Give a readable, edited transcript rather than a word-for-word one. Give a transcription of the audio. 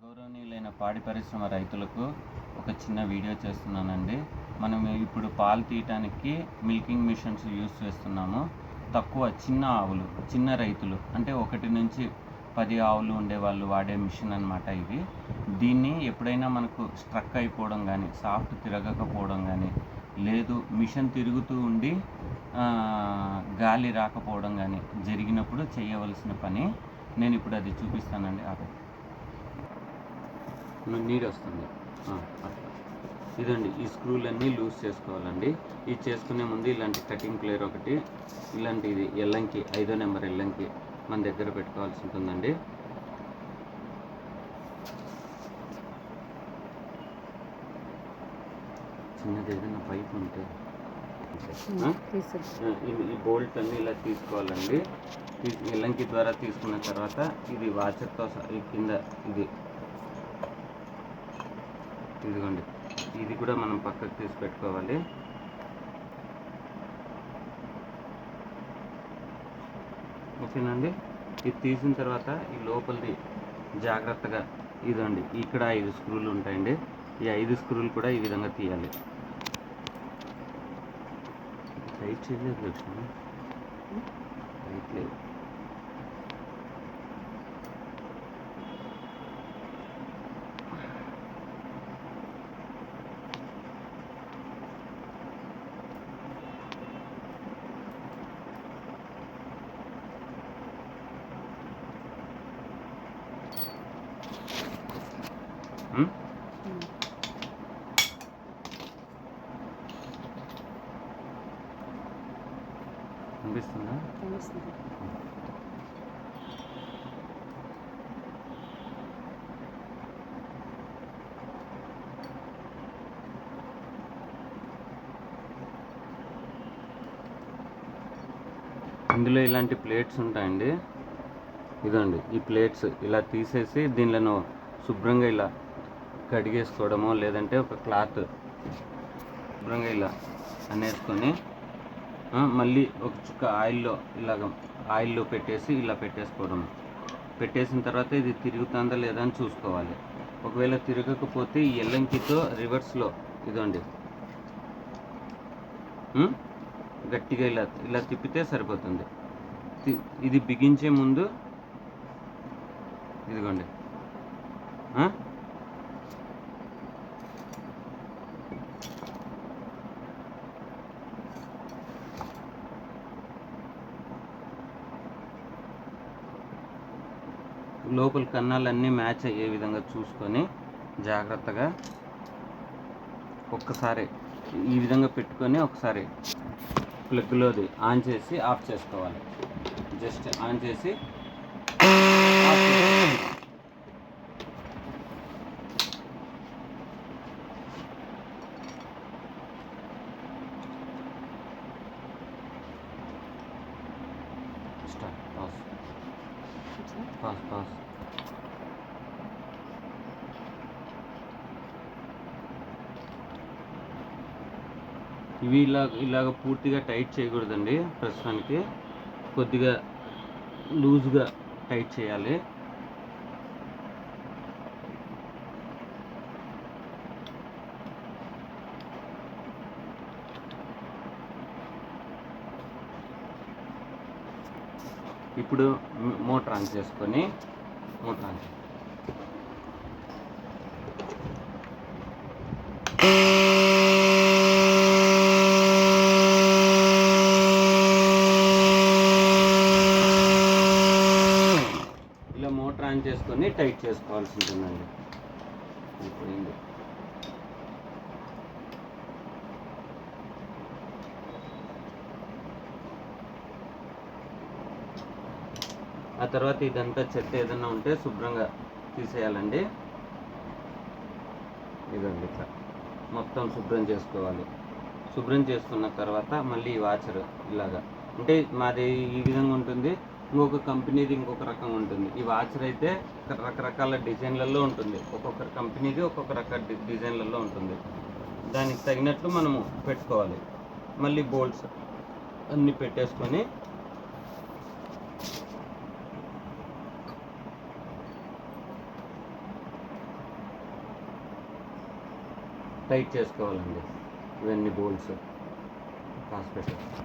గౌరవనీయులైన పాడి పరిశ్రమ రైతులకు ఒక చిన్న వీడియో చేస్తున్నానండి. మనం ఇప్పుడు పాలు తీయటానికి మిల్కింగ్ మిషన్స్ యూజ్ చేస్తున్నాము. తక్కువ చిన్న ఆవులు, చిన్న రైతులు అంటే 1 నుంచి 10 ఆవులు ఉండేవాళ్ళు వాడే మిషన్ అన్నమాట ఇది. దీన్ని ఎప్పుడైనా మనకు స్ట్రక్ అయిపోవడం కానీ, సాఫ్ట్ తిరగకపోవడం కానీ, లేదు మిషన్ తిరుగుతూ ఉండి గాలి రాకపోవడం కానీ జరిగినప్పుడు చేయవలసిన పని నేను ఇప్పుడు అది చూపిస్తానండి. నీరు వస్తుంది అట్లా. ఇదండి, ఈ స్క్రూలన్నీ లూజ్ చేసుకోవాలండి. ఇది చేసుకునే ముందు ఇలాంటి కటింగ్ ప్లేయర్ ఒకటి, ఇలాంటి ఇది ఎల్లంకి 5వ నెంబర్ ఎల్లంకి మన దగ్గర పెట్టుకోవాల్సి ఉంటుందండి. చిన్నది ఏదైనా పైప్ ఉంటే ఈ బోల్ట్ అన్నీ ఇలా తీసుకోవాలండి. ఎల్లంకి ద్వారా తీసుకున్న తర్వాత ఇది వాచర్తో కింద ఇదిగోండి, ఇది కూడా మనం పక్కకు తీసి పెట్టుకోవాలి. ఓకేనండి. ఇది తీసిన తర్వాత ఈ లోపలిది జాగ్రత్తగా ఇదండి, ఇక్కడ 5 స్క్రూలు ఉంటాయండి. ఈ 5 స్క్రూలు కూడా ఈ విధంగా తీయాలి. టైట్ చేయలేదు లక్ష్మి, టైట్ లేదు. అనిపిస్తుందా? ఇందులో ఇలాంటి ప్లేట్స్ ఉంటాయండి. ఇదండి, ఈ ప్లేట్స్ ఇలా తీసేసి దీనిలో శుభ్రంగా ఇలా కడిగేసుకోవడమో, లేదంటే ఒక క్లాత్ శుభ్రంగా ఇలా అనేసుకొని మళ్ళీ ఒక చుక్క ఆయిల్లో పెట్టేసి ఇలా పెట్టేసుకోవడం. పెట్టేసిన తర్వాత ఇది తిరుగుతుందా లేదా అని చూసుకోవాలి. ఒకవేళ తిరగకపోతే ఈ ఎల్లంకితో రివర్స్లో ఇదండి గట్టిగా ఇలా తిప్పితే సరిపోతుంది. ఇది బిగించే ముందు ఇదిగోండి లోపల కన్నాలన్నీ మ్యాచ్ అయ్యే విధంగా చూసుకొని జాగ్రత్తగా ఒక్కసారి ఈ విధంగా పెట్టుకొని ఒకసారి ప్లగ్లోది ఆన్ చేసి ఆఫ్ చేసుకోవాలి. జస్ట్ ఆన్ చేసి పాస్. ఇవి ఇలాగ పూర్తిగా టైట్ చేయకూడదండి. ప్రస్తుతానికి కొద్దిగా లూజ్గా టైట్ చేయాలి. ఇప్పుడు మోటార్ ఆన్ చేసుకొని ఇలా మోటార్ ఆన్ చేసుకొని టైట్ చేసుకోవాల్సి ఉంటుందండి. అయిపోయింది. ఆ తర్వాత ఇదంతా చెత్త ఏదన్నా ఉంటే శుభ్రంగా తీసేయాలండి. ఇదండి, ఇట్లా మొత్తం శుభ్రం చేసుకోవాలి. శుభ్రం చేసుకున్న తర్వాత మళ్ళీ ఈ వాచర్ ఇలాగా, అంటే మాది ఈ విధంగా ఉంటుంది, ఇంకొక కంపెనీది ఇంకొక రకంగా ఉంటుంది. ఈ వాచర్ అయితే రకరకాల డిజైన్లలో ఉంటుంది. ఒక్కొక్క కంపెనీది ఒక్కొక్క రకాల డిజైన్లలో ఉంటుంది. దానికి తగినట్లు మనము పెట్టుకోవాలి. మళ్ళీ బోల్ట్స్ అన్నీ పెట్టేసుకొని టైట్ చేసుకోవాలండి ఇవన్నీ బోల్ట్స్ హాస్పిటల్.